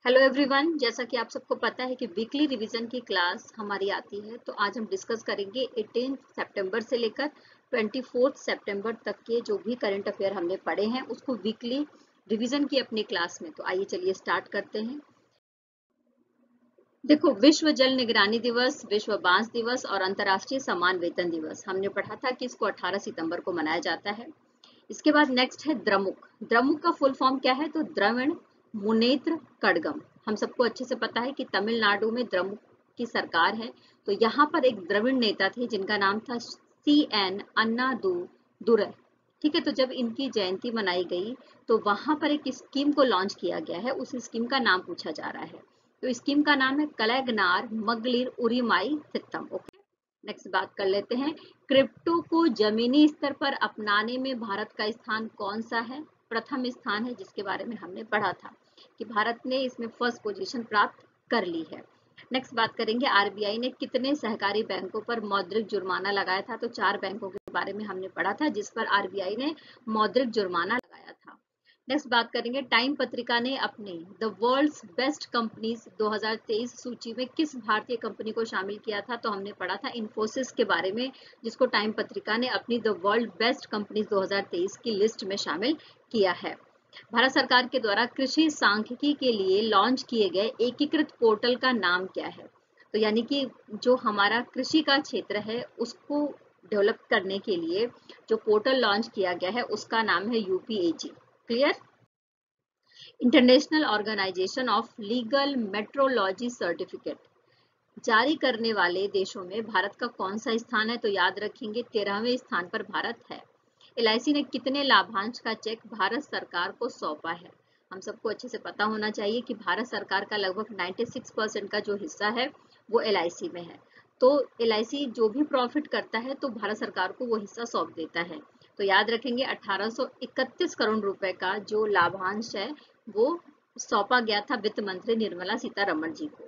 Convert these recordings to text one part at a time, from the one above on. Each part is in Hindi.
हेलो एवरीवन, जैसा कि आप सबको पता है कि वीकली रिवीजन की क्लास हमारी आती है। तो आज हम डिस्कस करेंगे 18 सितंबर से लेकर 24 सितंबर तक के जो भी करंट अफेयर हमने पढ़े हैं उसको वीकली रिवीजन की अपनी क्लास में। तो आइए चलिए स्टार्ट करते हैं। देखो, विश्व जल निगरानी दिवस, विश्व बांस दिवस और अंतर्राष्ट्रीय समान वेतन दिवस हमने पढ़ा था कि इसको 18 सितंबर को मनाया जाता है। इसके बाद नेक्स्ट है द्रमुक। द्रमुक का फुल फॉर्म क्या है? तो द्रविड़ मुनेत्र कड़गम। हम सबको अच्छे से पता है कि तमिलनाडु में द्रमुक की सरकार है। तो यहाँ पर एक द्रविड़ नेता थे जिनका नाम था CN अन्नादुरै। ठीक है, तो जब इनकी जयंती मनाई गई तो वहां पर एक स्कीम को लॉन्च किया गया है। उस स्कीम का नाम पूछा जा रहा है। तो स्कीम का नाम है कलैगनार मगलिर उरिमाई तिट्टम। ओके, नेक्स्ट बात कर लेते हैं। क्रिप्टो को जमीनी स्तर पर अपनाने में भारत का स्थान कौन सा है? प्रथम स्थान है, जिसके बारे में हमने पढ़ा था कि भारत ने इसमें फर्स्ट पोजीशन प्राप्त कर ली है। नेक्स्ट बात करेंगे, आरबीआई ने कितने सहकारी बैंकों पर मौद्रिक जुर्माना लगाया था? तो 4 बैंकों के बारे में हमने पढ़ा था जिस पर आरबीआई ने मौद्रिक जुर्माना लगाया था। नेक्स्ट बात करेंगे, टाइम पत्रिका ने अपने द वर्ल्ड्स बेस्ट कंपनीज 2023 सूची में किस भारतीय कंपनी को शामिल किया था? तो हमने पढ़ा था इन्फोसिस के बारे में, जिसको टाइम पत्रिका ने अपनी द वर्ल्ड बेस्ट कंपनीज 2023 की लिस्ट में शामिल किया है। भारत सरकार के द्वारा कृषि सांख्यिकी के लिए लॉन्च किए गए एकीकृत पोर्टल का नाम क्या है? तो यानी कि जो हमारा कृषि का क्षेत्र है उसको डेवलप करने के लिए जो पोर्टल लॉन्च किया गया है उसका नाम है UPAG। Clear? International organisation of legal metrology certificate जारी करने वाले देशों में भारत का कौन सा स्थान है? तो याद रखेंगे 13वें स्थान पर भारत है। LIC ने कितने लाभांश का चेक भारत सरकार को सौंपा है? हम सबको अच्छे से पता होना चाहिए कि भारत सरकार का लगभग 96% का जो हिस्सा है वो LIC में है। तो LIC जो भी प्रॉफिट करता है तो भारत सरकार को वो हिस्सा सौंप देता है। तो याद रखेंगे 1831 करोड़ रुपए का जो लाभांश है वो सौंपा गया था वित्त मंत्री निर्मला सीतारमण जी को।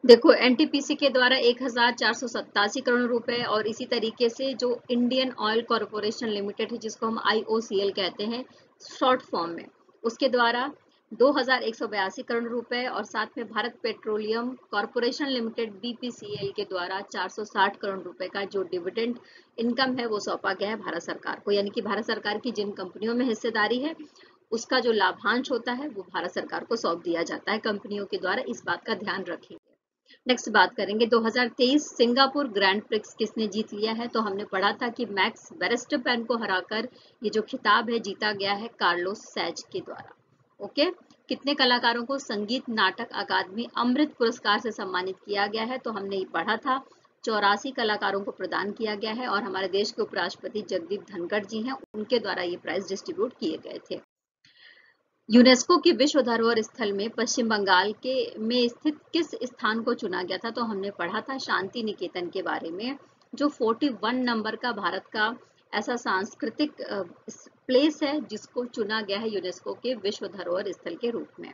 देखो, NTPC के द्वारा 1487 करोड़ रुपए और इसी तरीके से जो इंडियन ऑयल कॉरपोरेशन लिमिटेड है जिसको हम IOCL कहते हैं शॉर्ट फॉर्म में, उसके द्वारा 2182 करोड़ रुपए और साथ में Bharat petroleum corporation limited BPCL के द्वारा 460 करोड़ रुपए का जो डिविडेंड इनकम है वो सौंपा गया है भारत सरकार को। यानी कि भारत सरकार की जिन कंपनियों में हिस्सेदारी है उसका जो लाभांश होता है वो भारत सरकार को सौंप दिया जाता है कंपनियों के द्वारा। इस बात का ध्यान रखेंगे। नेक्स्ट बात करेंगे, 2023 सिंगापुर ग्रैंड प्रिक्स किसने जीत लिया है? तो हमने पढ़ा था कि मैक्स वेरस्टैपेन को हराकर ये जो खिताब है जीता गया है कार्लोस सैज के द्वारा। ओके, कितने कलाकारों को संगीत नाटक अकादमी अमृत पुरस्कार से सम्मानित किया गया है? तो हमने ये पढ़ा था 84 कलाकारों को प्रदान किया गया है और हमारे देश के उपराष्ट्रपति जगदीप धनखड़ जी हैं, उनके द्वारा ये प्राइज डिस्ट्रीब्यूट किए गए थे। यूनेस्को की विश्व धरोहर स्थल में पश्चिम बंगाल के में स्थित किस स्थान को चुना गया था? तो हमने पढ़ा था शांति निकेतन के बारे में, जो 41 नंबर का भारत का ऐसा सांस्कृतिक प्लेस है जिसको चुना गया है यूनेस्को के विश्व धरोहर स्थल के रूप में।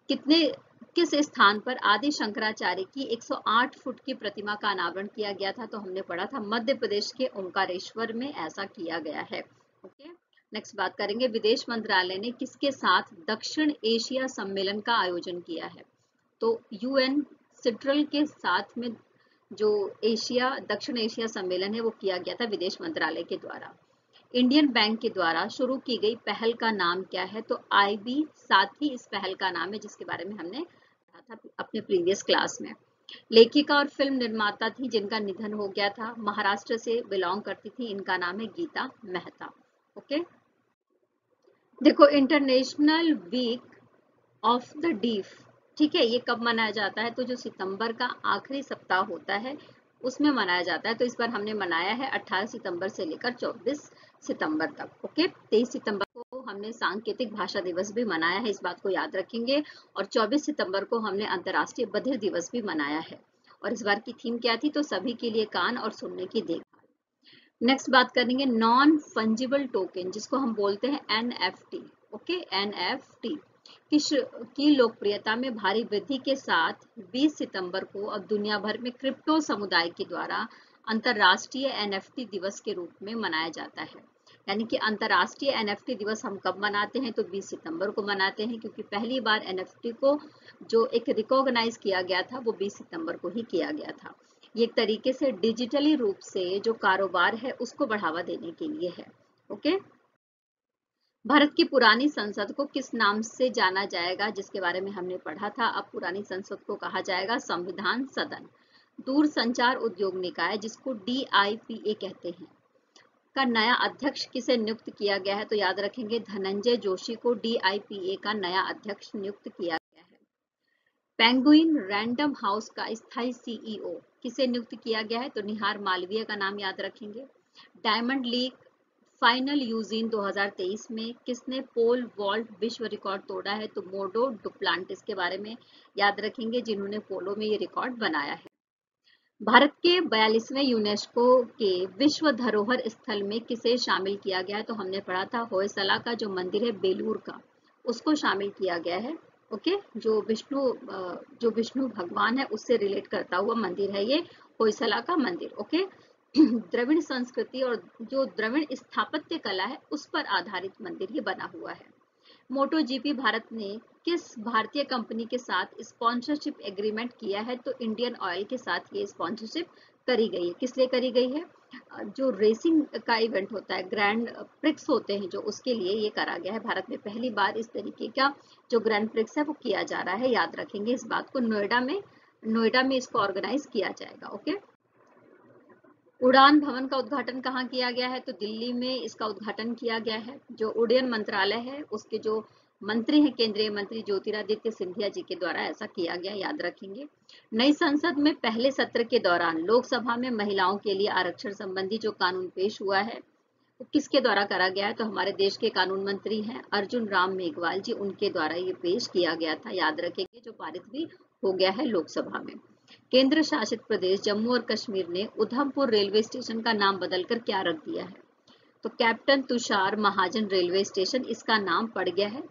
किस स्थान पर आदि शंकराचार्य की 108 फुट की प्रतिमा का अनावरण किया गया था? तो हमने पढ़ा था मध्य प्रदेश के ओंकारेश्वर में ऐसा किया गया है। ओके, नेक्स्ट बात करेंगे, विदेश मंत्रालय ने किसके साथ दक्षिण एशिया सम्मेलन का आयोजन किया है? तो UN सिट्रल के साथ में जो दक्षिण एशिया सम्मेलन है वो किया गया था विदेश मंत्रालय के द्वारा। इंडियन बैंक के द्वारा शुरू की गई पहल का नाम क्या है? तो IB साथ ही इस पहल का नाम है जिसके बारे में हमने पढ़ा था अपने प्रीवियस क्लास में। लेखिका और फिल्म निर्माता थी जिनका निधन हो गया था, महाराष्ट्र से बिलोंग करती थी, इनका नाम है गीता मेहता। ओके, देखो, international week of the deaf, ठीक है, ये कब मनाया जाता है? तो जो सितंबर का आखिरी सप्ताह होता है उसमें मनाया जाता है। तो इस बार हमने मनाया है 18 सितंबर से लेकर 24 सितंबर तक। ओके, 23 सितंबर को हमने सांकेतिक भाषा दिवस भी मनाया है, इस बात को याद रखेंगे। और 24 सितंबर को हमने अंतर्राष्ट्रीय बधिर दिवस भी मनाया है। और इस बार की थीम क्या थी? तो सभी के लिए कान और सुनने की देखभाल। नेक्स्ट बात करेंगे, नॉन फंजिबल टोकन जिसको हम बोलते हैं NFT। ओके, NFT की लोकप्रियता में भारी वृद्धि के साथ 20 सितंबर को अब दुनिया भर में क्रिप्टो समुदाय के द्वारा अंतरराष्ट्रीय NFT दिवस के रूप में मनाया जाता है। यानी कि अंतर्राष्ट्रीय एनएफटी दिवस हम कब मनाते हैं, तो 20 सितंबर को मनाते हैं, क्योंकि पहली बार एनएफटी को जो एक रिकॉग्नाइज किया गया था वो 20 सितंबर को ही किया गया था। ये एक तरीके से डिजिटली रूप से जो कारोबार है उसको बढ़ावा देने के लिए है। ओके। भारत की पुरानी संसद को किस नाम से जाना जाएगा, जिसके बारे में हमने पढ़ा था। अब पुरानी संसद को कहा जाएगा संविधान सदन। दूरसंचार उद्योग निकाय, जिसको DIPA कहते हैं, का नया अध्यक्ष किसे नियुक्त किया गया है, तो याद रखेंगे धनंजय जोशी को DIPA का नया अध्यक्ष नियुक्त किया गया है। पेंगुइन रैंडम हाउस का स्थायी CEO किसे नियुक्त किया गया है, तो निहार मालवीय का नाम याद रखेंगे। डायमंड लीग फाइनल यूजीन 2023 में किसने पोल वॉल्ट विश्व रिकॉर्ड तोड़ा है, तो मोडो डुप्लांटिस के बारे में याद रखेंगे, जिन्होंने पोलो में ये रिकॉर्ड बनाया है। भारत के 42वें यूनेस्को के विश्व धरोहर स्थल में किसे शामिल किया गया है, तो हमने पढ़ा था होयसला का जो मंदिर है बेलूर का, उसको शामिल किया गया है। ओके, जो विष्णु भगवान है उससे रिलेट करता हुआ मंदिर है ये होयसला का मंदिर। ओके। द्रविड़ संस्कृति और जो द्रविड़ स्थापत्य कला है उस पर आधारित मंदिर ये बना हुआ है। मोटो जीपी भारत ने किस भारतीय कंपनी के साथ स्पॉन्सरशिप एग्रीमेंट किया है, तो इंडियन ऑयल के साथ ये स्पॉन्सरशिप करी गई है। किस लिए करी गई है, जो रेसिंग का इवेंट होता है, ग्रैंड प्रिक्स होते हैं जो, उसके लिए ये करा गया है। भारत में पहली बार इस तरीके का जो ग्रैंड प्रिक्स है वो किया जा रहा है, याद रखेंगे इस बात को। नोएडा में इसको ऑर्गेनाइज किया जाएगा। ओके। उड़ान भवन का उद्घाटन कहाँ किया गया है, तो दिल्ली में इसका उद्घाटन किया गया है। जो उड्डयन मंत्रालय है उसके जो मंत्री हैं, केंद्रीय मंत्री ज्योतिरादित्य सिंधिया जी के द्वारा ऐसा किया गया, याद रखेंगे। नई संसद में पहले सत्र के दौरान लोकसभा में महिलाओं के लिए आरक्षण संबंधी जो कानून पेश हुआ है वो किसके द्वारा करा गया है, तो हमारे देश के कानून मंत्री हैं अर्जुन राम मेघवाल जी, उनके द्वारा ये पेश किया गया था, याद रखेंगे, जो पारित भी हो गया है लोकसभा में। केंद्र शासित प्रदेश जम्मू और कश्मीर ने उधमपुर रेलवे स्टेशन का नाम बदलकर क्या रख दिया है, तो कैप्टन तुषार महाजन रेलवे स्टेशन इसका नाम पड़ गया है।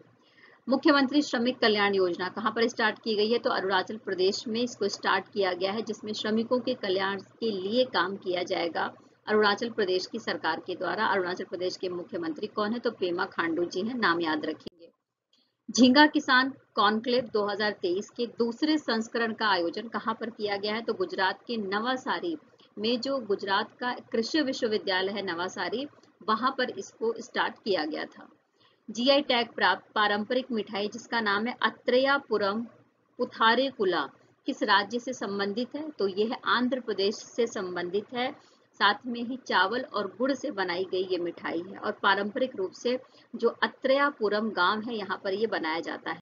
मुख्यमंत्री श्रमिक कल्याण योजना कहां पर स्टार्ट की गई है, तो अरुणाचल प्रदेश में इसको स्टार्ट किया गया है, जिसमें श्रमिकों के कल्याण के लिए काम किया जाएगा अरुणाचल प्रदेश की सरकार के द्वारा। अरुणाचल प्रदेश के मुख्यमंत्री कौन है, तो पेमा खांडू जी हैं, नाम याद रखेंगे। झींगा किसान कॉन्क्लेव 2023 के दूसरे संस्करण का आयोजन कहां पर किया गया है, तो गुजरात के नवासारी में, जो गुजरात का कृषि विश्वविद्यालय है नवासारी, वहां पर इसको स्टार्ट किया गया था। GI टैग प्राप्त पारंपरिक मिठाई जिसका नाम है अत्रेयापुरम पुथारेकुला किस राज्य से संबंधित है, तो यह आंध्र प्रदेश से संबंधित है। साथ में ही चावल और गुड़ से बनाई गई ये मिठाई है, और पारंपरिक रूप से जो अत्रेयापुरम गांव है यहाँ पर ये बनाया जाता है।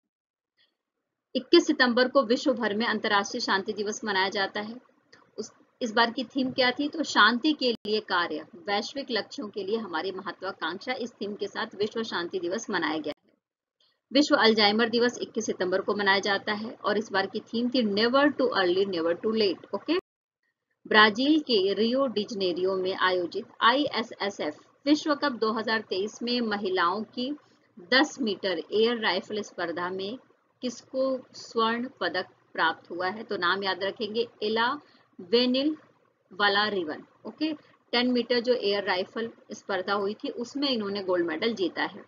21 सितंबर को विश्व भर में अंतर्राष्ट्रीय शांति दिवस मनाया जाता है। इस बार की थीम क्या थी, तो शांति के लिए कार्य, वैश्विक लक्ष्यों के लिए हमारी महत्वाकांक्षा, इस थीम के साथ विश्व शांति दिवस मनाया गया है। विश्व अल्जाइमर दिवस 21 सितंबर को मनाया जाता है, और इस बार की थीम थी never too early never too late. Okay. Brazil के रियो डी जनेरियो में आयोजित ISSF विश्व कप 2023 में महिलाओं की 10 मीटर एयर राइफल स्पर्धा में किसको स्वर्ण पदक प्राप्त हुआ है, तो नाम याद रखेंगे एला वेनिल वालारिवन। ओके। 10 मीटर जो एयर राइफल स्पर्धा हुई थी उसमें इन्होंने गोल्ड मेडल जीता है।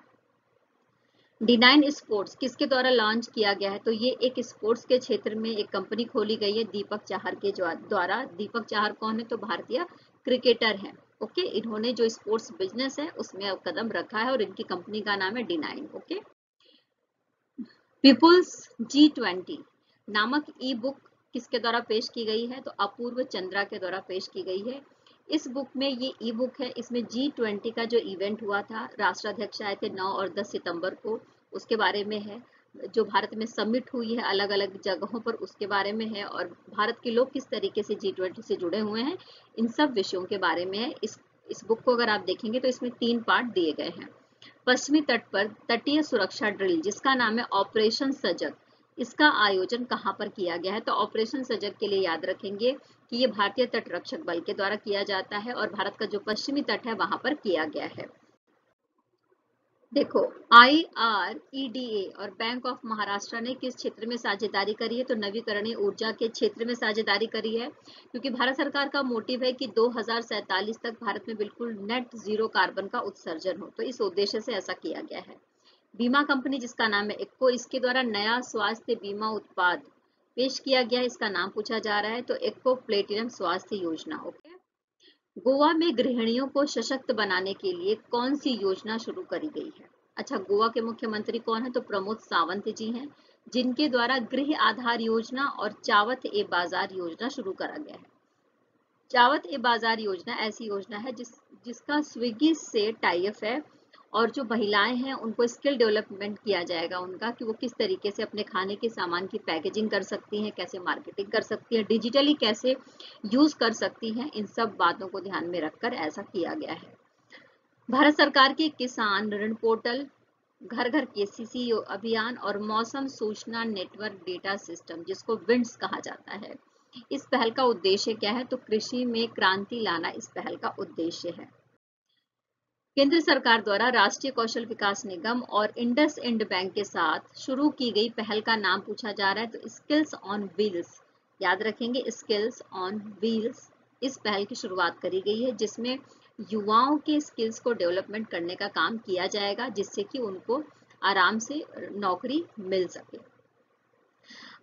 D9 स्पोर्ट्स किसके द्वारा लॉन्च किया गया है, तो ये एक स्पोर्ट्स के क्षेत्र में एक कंपनी खोली गई है दीपक चाहर के द्वारा। दीपक चाहर कौन है, तो भारतीय क्रिकेटर हैं। ओके। इन्होंने जो स्पोर्ट्स बिजनेस है उसमें कदम रखा है, और इनकी कंपनी का नाम है D9। ओके। पीपुल्स G20 नामक ई बुक किसके द्वारा पेश की गई है, तो अपूर्व चंद्रा के द्वारा पेश की गई है। इस बुक में ये ई बुक है, इसमें G20 का जो इवेंट हुआ था, राष्ट्राध्यक्ष आए थे 9 और 10 सितंबर को, उसके बारे में है। जो भारत में समिट हुई है अलग अलग जगहों पर उसके बारे में है, और भारत के लोग किस तरीके से G20 से जुड़े हुए हैं इन सब विषयों के बारे में है। इस बुक को अगर आप देखेंगे तो इसमें 3 पार्ट दिए गए हैं। पश्चिमी तट पर तटीय सुरक्षा ड्रिल जिसका नाम है ऑपरेशन सजग, इसका आयोजन कहां पर किया गया है, तो ऑपरेशन सजग के लिए याद रखेंगे कि ये भारतीय तट रक्षक बल के द्वारा किया जाता है, और भारत का जो पश्चिमी तट है वहां पर किया गया है। देखो, IREDA और बैंक ऑफ महाराष्ट्र ने किस क्षेत्र में साझेदारी करी है? तो नवीकरणीय ऊर्जा के क्षेत्र में साझेदारी करी है, क्योंकि भारत सरकार का मोटिव है कि 2047 तक भारत में बिल्कुल नेट जीरो कार्बन का उत्सर्जन हो, तो इस उद्देश्य से ऐसा किया गया है। बीमा कंपनी जिसका नाम है इक्को, इसके द्वारा नया स्वास्थ्य बीमा उत्पाद पेश किया गया है, इसका नाम पूछा जा रहा है, तो इक्को प्लेटिनम स्वास्थ्य योजना। ओके। गोवा में गृहिणियों को सशक्त बनाने के लिए कौन सी योजना शुरू करी गई है? अच्छा, गोवा के मुख्यमंत्री कौन है? तो प्रमोद सावंत जी हैं, जिनके द्वारा गृह आधार योजना और चावत ए बाजार योजना शुरू करा गया है। चावत ए बाजार योजना ऐसी योजना है जिसका स्विगी से टाई अप है, और जो महिलाएं हैं उनको स्किल डेवलपमेंट किया जाएगा उनका, कि वो किस तरीके से अपने खाने के सामान की पैकेजिंग कर सकती हैं, कैसे मार्केटिंग कर सकती हैं, डिजिटली कैसे यूज कर सकती हैं, इन सब बातों को ध्यान में रखकर ऐसा किया गया है। भारत सरकार के किसान ऋण पोर्टल, घर घर केसीसी अभियान और मौसम सूचना नेटवर्क डेटा सिस्टम, जिसको विंड्स कहा जाता है, इस पहल का उद्देश्य क्या है? तो कृषि में क्रांति लाना इस पहल का उद्देश्य है। केंद्र सरकार द्वारा राष्ट्रीय कौशल विकास निगम और इंडस इंड बैंक के साथ शुरू की गई पहल का नाम पूछा जा रहा है, तो स्किल्स ऑन व्हील्स। याद रखेंगे, स्किल्स ऑन व्हील्स। इस पहल की शुरुआत करी गई है, जिसमें युवाओं के स्किल्स को डेवलपमेंट करने का काम किया जाएगा, जिससे कि उनको आराम से नौकरी मिल सके।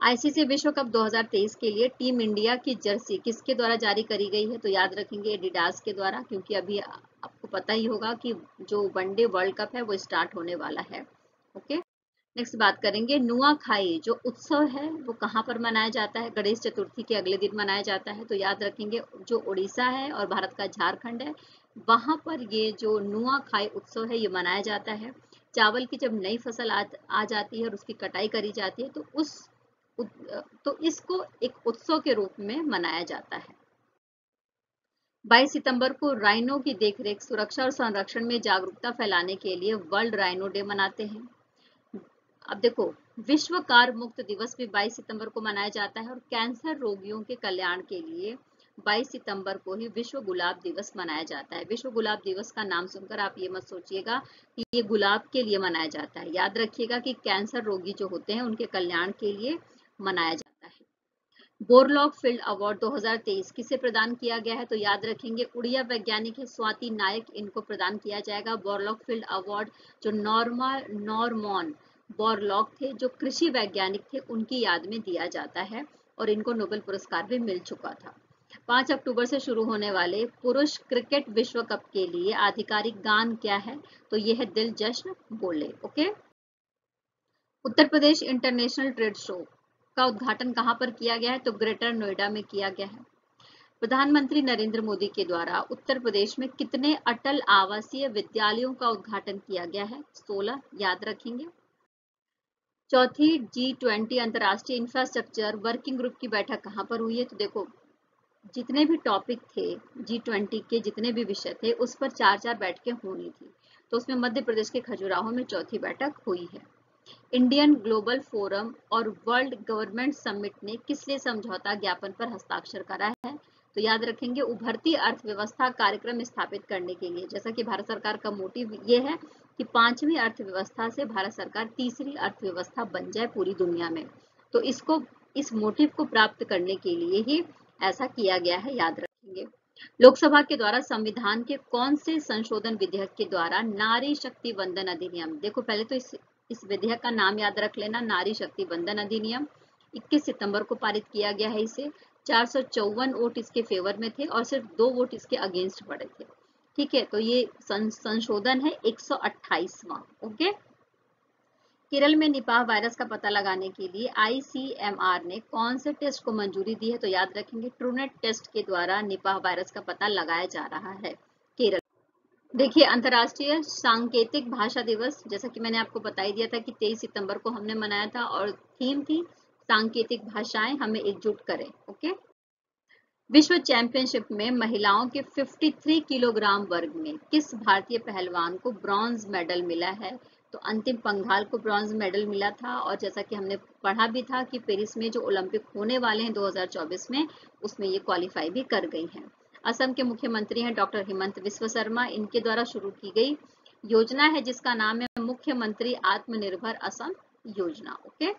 आईसीसी विश्व कप 2023 के लिए टीम इंडिया की जर्सी किसके द्वारा जारी करी गई है? तो याद रखेंगे एडिडास के द्वारा, क्योंकि अभी आपको पता ही होगा कि जो वनडे वर्ल्ड कप है वो स्टार्ट होने वाला है। ओके। नेक्स्ट बात करेंगे नुआखाई जो उत्सव है वो कहाँ पर मनाया जाता है? गणेश चतुर्थी के अगले दिन मनाया जाता है। तो याद रखेंगे जो उड़ीसा है और भारत का झारखंड है, वहां पर ये जो नुआखाई उत्सव है ये मनाया जाता है। चावल की जब नई फसल आ जाती है और उसकी कटाई करी जाती है, तो इसको एक उत्सव के रूप में मनाया जाता है। 22 सितंबर को राइनो की देखरेख, सुरक्षा और संरक्षण में जागरूकता फैलाने के लिए वर्ल्ड राइनो डे मनाते हैं। अब देखो, विश्व कार मुक्त दिवस भी 22 सितंबर को मनाया जाता है, और कैंसर रोगियों के कल्याण के लिए 22 सितंबर को ही विश्व गुलाब दिवस मनाया जाता है। विश्व गुलाब दिवस का नाम सुनकर आप ये मत सोचिएगा कि ये गुलाब के लिए मनाया जाता है। याद रखिएगा कि कैंसर रोगी जो होते हैं उनके कल्याण के लिए मनाया जाता है। बोरलॉग फील्ड अवार्ड 2023 किसे प्रदान किया गया है? तो याद रखेंगे उड़िया वैज्ञानिक है स्वाति नायक, इनको प्रदान किया जाएगा। बोरलॉग फील्ड अवार्ड जो नॉर्मन बोरलॉग थे, जो कृषि वैज्ञानिक थे, उनकी याद में दिया जाता है, और इनको नोबेल पुरस्कार भी मिल चुका था। 5 अक्टूबर से शुरू होने वाले पुरुष क्रिकेट विश्व कप के लिए आधिकारिक गान क्या है? तो यह है दिल जश्न बोले। Okay. Uttar Pradesh international trade show का उद्घाटन कहां पर किया गया है? तो ग्रेटर नोएडा में किया गया है। प्रधानमंत्री नरेंद्र मोदी के द्वारा उत्तर प्रदेश में कितने अटल आवासीय विद्यालयों का उद्घाटन किया गया है? 16। याद रखेंगे। चौथी G20 अंतर्राष्ट्रीय इंफ्रास्ट्रक्चर वर्किंग ग्रुप की बैठक कहां पर हुई है? तो देखो, जितने भी टॉपिक थे G20 के, जितने भी विषय थे, उस पर 4-4 बैठकें होनी थी, तो उसमें मध्य प्रदेश के खजुराहो में चौथी बैठक हुई है। इंडियन ग्लोबल फोरम और वर्ल्ड गवर्नमेंट समिट ने किस लिए समझौता ज्ञापन पर हस्ताक्षर करा है? तो याद रखेंगे उभरती अर्थव्यवस्था कार्यक्रम स्थापित करने के लिए। जैसा कि भारत सरकार का मोटिव ये है कि 5वीं अर्थव्यवस्था से भारत सरकार तीसरी अर्थव्यवस्था बन जाए पूरी दुनिया में, तो इस मोटिव को प्राप्त करने के लिए ही ऐसा किया गया है। याद रखेंगे। लोकसभा के द्वारा संविधान के कौन से संशोधन विधेयक के द्वारा नारी शक्ति वंदन अधिनियम, देखो पहले तो इस विधेयक का नाम याद रख लेना, नारी शक्ति वंदन अधिनियम 21 सितंबर को पारित किया गया है। इसे 454 वोट इसके फेवर में थे और सिर्फ 2 वोट इसके अगेंस्ट पड़े थे। ठीक है, तो ये संशोधन है 128वां। ओके। केरल में निपाह वायरस का पता लगाने के लिए ICMR ने कौन से टेस्ट को मंजूरी दी है? तो याद रखेंगे ट्रूनेट टेस्ट के द्वारा निपाह वायरस का पता लगाया जा रहा है केरल। देखिए, अंतर्राष्ट्रीय सांकेतिक भाषा दिवस, जैसा कि मैंने आपको बता ही दिया था कि 23 सितंबर को हमने मनाया था, और थीम थी सांकेतिक भाषाएं हमें एकजुट करें। ओके। विश्व चैंपियनशिप में महिलाओं के 53 किलोग्राम वर्ग में किस भारतीय पहलवान को ब्रॉन्ज मेडल मिला है? तो अंतिम पंघाल को ब्रॉन्ज मेडल मिला था, और जैसा कि हमने पढ़ा भी था कि पेरिस में जो ओलंपिक होने वाले हैं 2024 में, उसमें ये क्वालिफाई भी कर गई हैं। असम के मुख्यमंत्री हैं डॉक्टर हेमंत विश्व शर्मा, इनके द्वारा शुरू की गई योजना है जिसका नाम है मुख्यमंत्री आत्मनिर्भर असम योजना। ओके।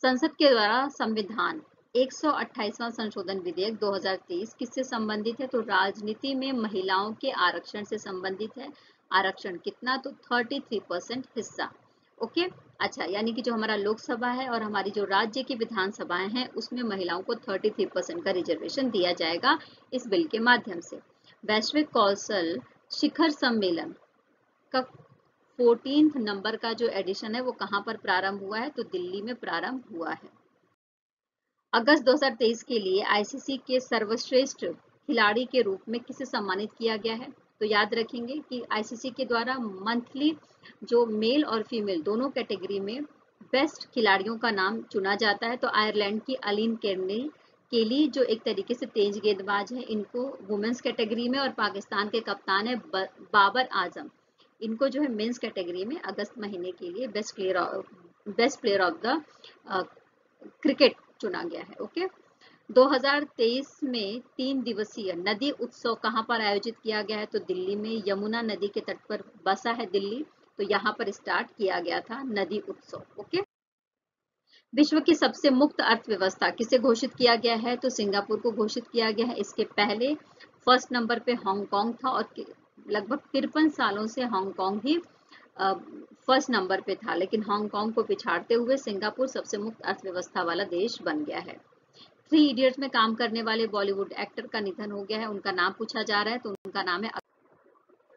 संसद के द्वारा संविधान 128वां संशोधन विधेयक 2023 किससे संबंधित है? तो राजनीति में महिलाओं के आरक्षण से संबंधित है। आरक्षण कितना? तो 33% हिस्सा। ओके। अच्छा, यानी कि जो हमारा लोकसभा है और हमारी जो राज्य की विधानसभाएं हैं उसमें महिलाओं को 33% का रिजर्वेशन दिया जाएगा इस बिल के माध्यम से। वैश्विक कौशल शिखर सम्मेलन का 14th नंबर का जो एडिशन है वो कहां पर प्रारंभ हुआ है? तो दिल्ली में प्रारंभ हुआ है। अगस्त 2023 के लिए आईसीसी के सर्वश्रेष्ठ खिलाड़ी के रूप में किसे सम्मानित किया गया है? तो याद रखेंगे कि आईसीसी के द्वारा मंथली जो मेल और फीमेल दोनों कैटेगरी में बेस्ट खिलाड़ियों का नाम चुना जाता है। तो आयरलैंड की अलीन केली जो एक तरीके से तेज गेंदबाज है, इनको वुमेन्स कैटेगरी में, और पाकिस्तान के कप्तान है बाबर आजम, इनको जो है मेंस कैटेगरी में अगस्त महीने के लिए best player of the cricket चुना गया है। ओके। 2023 में 3 दिवसीय नदी उत्सव कहां पर आयोजित किया गया है? तो दिल्ली में, यमुना नदी के तट पर बसा है दिल्ली, तो यहाँ पर स्टार्ट किया गया था नदी उत्सव। ओके। विश्व की सबसे मुक्त अर्थव्यवस्था किसे घोषित किया गया है? तो सिंगापुर को घोषित किया गया है। इसके पहले फर्स्ट नंबर पे हांगकांग था और लगभग 53 सालों से हांगकांग ही फर्स्ट नंबर पे था, लेकिन हांगकांग को पिछाड़ते हुए सिंगापुर सबसे मुक्त अर्थव्यवस्था वाला देश बन गया है। 3 इडियट्स में काम करने वाले बॉलीवुड एक्टर का निधन हो गया है, उनका नाम पूछा जा रहा है, तो उनका नाम है।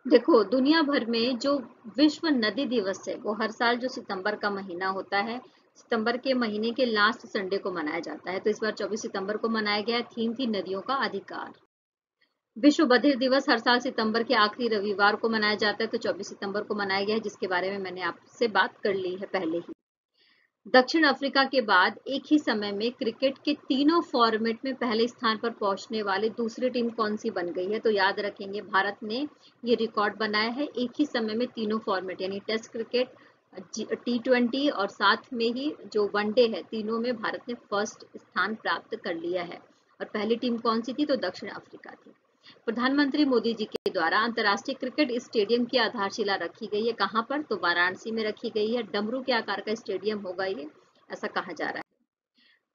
देखो, दुनिया भर में जो विश्व नदी दिवस है वो हर साल जो सितंबर का महीना होता है, सितंबर के महीने के लास्ट संडे को मनाया जाता है। तो इस बार 24 सितंबर को मनाया गया है। थीम थी नदियों का अधिकार। विश्व बधिर दिवस हर साल सितंबर के आखिरी रविवार को मनाया जाता है, तो 24 सितंबर को मनाया गया है, जिसके बारे में मैंने आपसे बात कर ली है पहले ही। दक्षिण अफ्रीका के बाद एक ही समय में क्रिकेट के तीनों फॉर्मेट में पहले स्थान पर पहुंचने वाली दूसरी टीम कौन सी बन गई है? तो याद रखेंगे, भारत ने ये रिकॉर्ड बनाया है, एक ही समय में तीनों फॉर्मेट यानी टेस्ट क्रिकेट, T20 और साथ में ही जो वनडे है, तीनों में भारत ने फर्स्ट स्थान प्राप्त कर लिया है। और पहली टीम कौन सी थी? तो दक्षिण अफ्रीका थी। प्रधानमंत्री मोदी जी के द्वारा अंतर्राष्ट्रीय क्रिकेट स्टेडियम की आधारशिला रखी गई है। कहां पर? तो वाराणसी में रखी गई है। डमरू के आकार का स्टेडियम होगा ये, ऐसा कहा जा रहा है।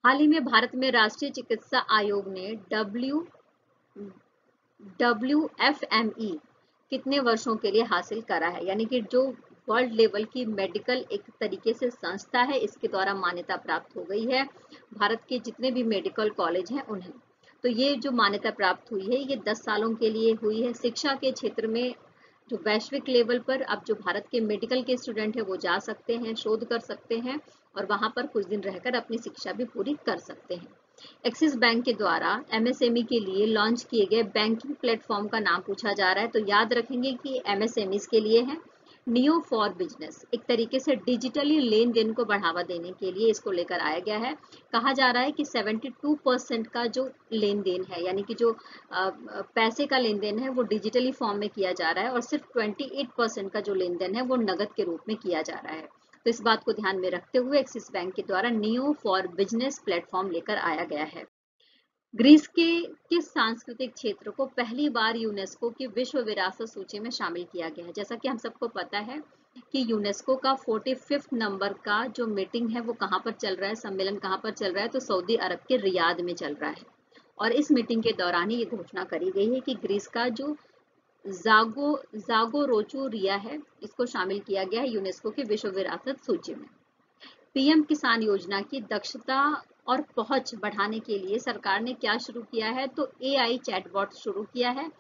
हाल ही में भारत में राष्ट्रीय चिकित्सा आयोग ने WFME कितने वर्षों के लिए हासिल करा है? यानी कि जो वर्ल्ड लेवल की मेडिकल एक तरीके से संस्था है, इसके द्वारा मान्यता प्राप्त हो गई है भारत के जितने भी मेडिकल कॉलेज हैं उन्हें। तो ये जो मान्यता प्राप्त हुई है ये 10 सालों के लिए हुई है। शिक्षा के क्षेत्र में जो वैश्विक लेवल पर अब जो भारत के मेडिकल के स्टूडेंट है वो जा सकते हैं, शोध कर सकते हैं और वहां पर कुछ दिन रहकर अपनी शिक्षा भी पूरी कर सकते हैं। एक्सिस बैंक के द्वारा MSME के लिए लॉन्च किए गए बैंकिंग प्लेटफॉर्म का नाम पूछा जा रहा है, तो याद रखेंगे कि MSMEs के लिए है नियो फॉर बिजनेस। एक तरीके से डिजिटली लेन देन को बढ़ावा देने के लिए इसको लेकर आया गया है। कहा जा रहा है कि 72% का जो लेन देन है, यानी कि जो पैसे का लेन देन है वो डिजिटली फॉर्म में किया जा रहा है और सिर्फ 28% का जो लेन देन है वो नगद के रूप में किया जा रहा है। तो इस बात को ध्यान में रखते हुए एक्सिस बैंक के द्वारा नियो फॉर बिजनेस प्लेटफॉर्म लेकर आया गया है। ग्रीस के किस सांस्कृतिक क्षेत्र को पहली बार यूनेस्को की विश्व विरासत सूची में शामिल किया गया है? जैसा कि हम सबको पता है कि यूनेस्को का 45 नंबर का जो मीटिंग है वो कहाँ पर चल रहा है, सम्मेलन कहाँ पर चल रहा है? तो सऊदी अरब के रियाद में चल रहा है। और इस मीटिंग के दौरान ही ये घोषणा करी गई है कि ग्रीस का जो जागोरोचुरिया है इसको शामिल किया गया है यूनेस्को की विश्व विरासत सूची में। PM किसान योजना की दक्षता और पहुंच बढ़ाने के लिए सरकार ने क्या शुरू किया है? तो AI चैटबॉट शुरू किया है।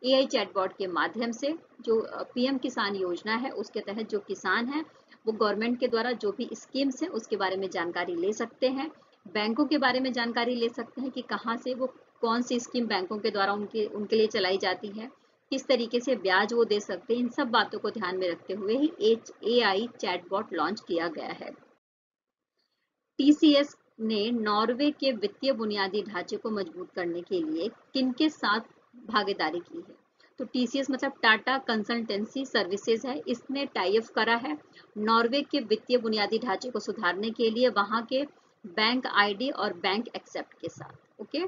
AI चैटबॉट के माध्यम से जो PM किसान योजना है उसके तहत जो किसान हैं वो गवर्नमेंट के द्वारा जो भी स्कीम्स है उसके बारे में जानकारी ले सकते हैं, बैंकों के बारे में जानकारी ले सकते हैं कि कहाँ से वो कौन सी स्कीम बैंकों के द्वारा उनके लिए चलाई जाती है, किस तरीके से ब्याज वो दे सकते हैं। इन सब बातों को ध्यान में रखते हुए ही AI चैटबॉट लॉन्च किया गया है। TCS ने नॉर्वे के वित्तीय बुनियादी ढांचे को मजबूत करने के लिए किनके साथ भागीदारी की है? तो TCS मतलब टाटा कंसल्टेंसी सर्विसेज है, इसने टाई अप करा है नॉर्वे के वित्तीय बुनियादी ढांचे को सुधारने के लिए वहां के बैंक ID और बैंक एक्सेप्ट के साथ। ओके।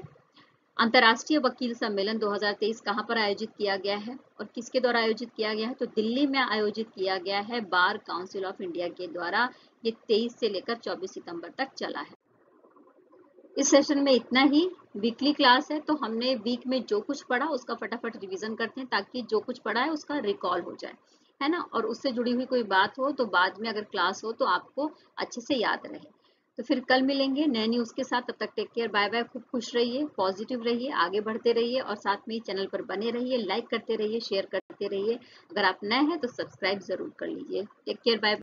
अंतर्राष्ट्रीय वकील सम्मेलन 2023 कहाँ पर आयोजित किया गया है और किसके द्वारा आयोजित किया गया है? तो दिल्ली में आयोजित किया गया है बार काउंसिल ऑफ इंडिया के द्वारा। ये 23 से लेकर 24 सितंबर तक चला है। इस सेशन में इतना ही। वीकली क्लास है तो हमने वीक में जो कुछ पढ़ा उसका फटाफट रिवीजन करते हैं ताकि जो कुछ पढ़ा है उसका रिकॉल हो जाए, है ना, और उससे जुड़ी हुई कोई बात हो तो बाद में अगर क्लास हो तो आपको अच्छे से याद रहे। तो फिर कल मिलेंगे नए न्यूज के साथ। तब तक टेक केयर, बाय बाय। खूब खुश रहिए, पॉजिटिव रहिए, आगे बढ़ते रहिए और साथ में चैनल पर बने रहिए, लाइक करते रहिए, शेयर करते रहिए। अगर आप नए हैं तो सब्सक्राइब जरूर कर लीजिए। Take care, bye.